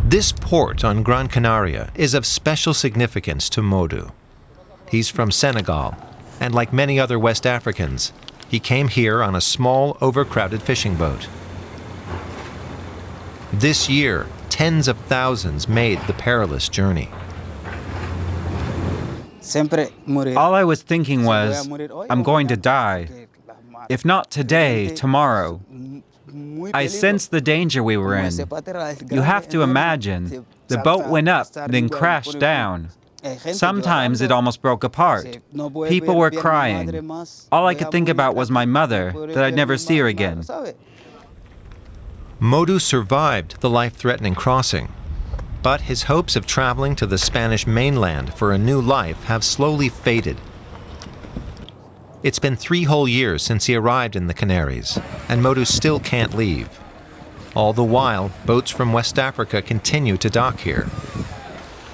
This port on Gran Canaria is of special significance to Modu. He's from Senegal, and like many other West Africans, he came here on a small, overcrowded fishing boat. This year, tens of thousands made the perilous journey. All I was thinking was, I'm going to die. If not today, tomorrow. I sensed the danger we were in. You have to imagine, the boat went up, then crashed down. Sometimes it almost broke apart. People were crying. All I could think about was my mother, that I'd never see her again. Modu survived the life-threatening crossing, but his hopes of traveling to the Spanish mainland for a new life have slowly faded. It's been 3 whole years since he arrived in the Canaries, and Modu still can't leave. All the while, boats from West Africa continue to dock here.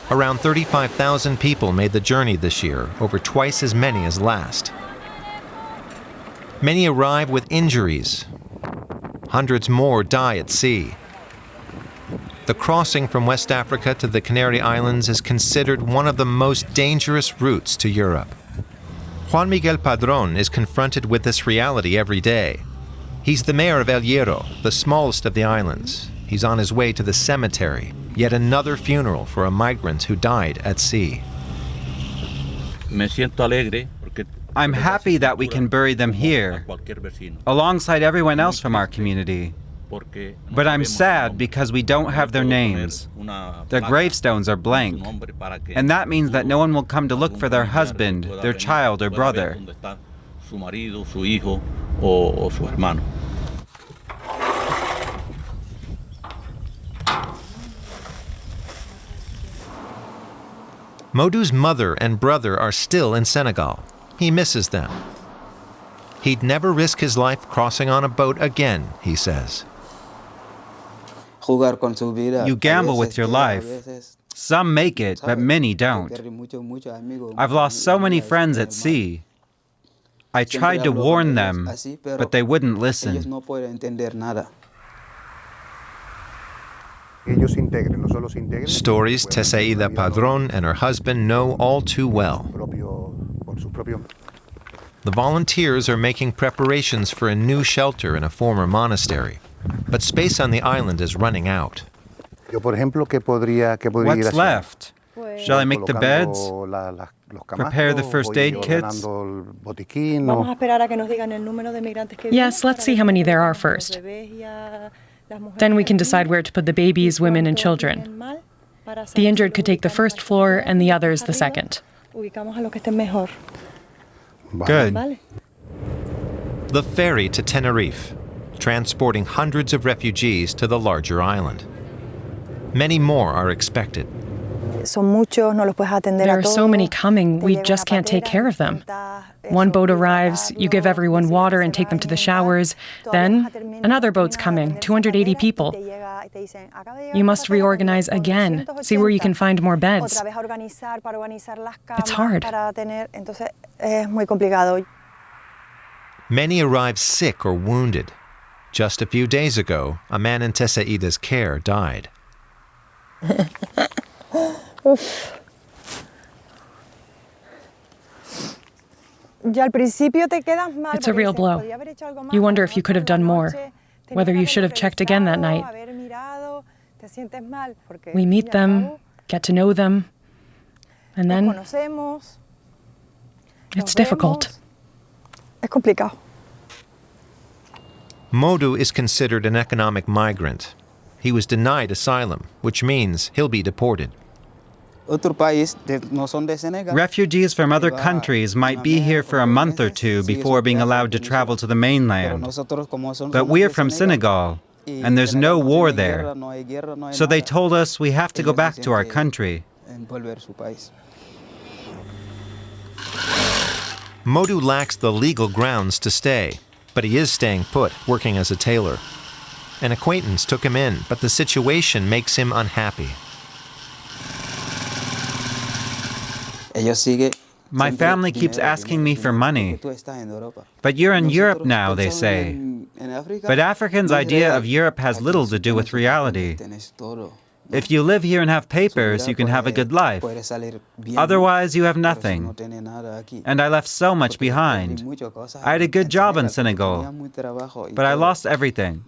Around 35,000 people made the journey this year, over twice as many as last. Many arrive with injuries. Hundreds more die at sea. The crossing from West Africa to the Canary Islands is considered one of the most dangerous routes to Europe. Juan Miguel Padron is confronted with this reality every day. He's the mayor of El Hierro, the smallest of the islands. He's on his way to the cemetery, yet another funeral for a migrant who died at sea. I'm happy that we can bury them here, alongside everyone else from our community. But I'm sad because we don't have their names. Their gravestones are blank, and that means that no one will come to look for their husband, their child, or brother. Modu's mother and brother are still in Senegal. He misses them. He'd never risk his life crossing on a boat again, he says. You gamble with your life. Some make it, but many don't. I've lost so many friends at sea. I tried to warn them, but they wouldn't listen. Stories Tesaida Padron and her husband know all too well. The volunteers are making preparations for a new shelter in a former monastery, but space on the island is running out. What's left? Shall I make the beds? Prepare the first aid kits? Yes, let's see how many there are first. Then we can decide where to put the babies, women, and children. The injured could take the first floor and the others the second. Good. The ferry to Tenerife, transporting hundreds of refugees to the larger island. Many more are expected. There are so many coming, we just can't take care of them. One boat arrives, you give everyone water and take them to the showers. Then another boat's coming, 280 people. You must reorganize again, see where you can find more beds. It's hard. Many arrive sick or wounded. Just a few days ago, a man in Tesaida's care died. It's a real blow. You wonder if you could have done more, whether you should have checked again that night. We meet them, get to know them, and then it's difficult. Modu is considered an economic migrant. He was denied asylum, which means he'll be deported. Refugees from other countries might be here for a month or two before being allowed to travel to the mainland. But we're from Senegal, and there's no war there. So they told us we have to go back to our country. Modu lacks the legal grounds to stay, but he is staying put, working as a tailor. An acquaintance took him in, but the situation makes him unhappy. My family keeps asking me for money. But you're in Europe now, they say. But Africans' idea of Europe has little to do with reality. If you live here and have papers, you can have a good life. Otherwise, you have nothing. And I left so much behind. I had a good job in Senegal, but I lost everything.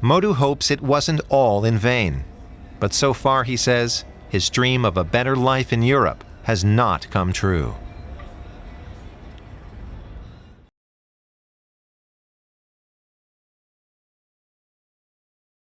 Modou hopes it wasn't all in vain. But so far, he says, his dream of a better life in Europe has not come true.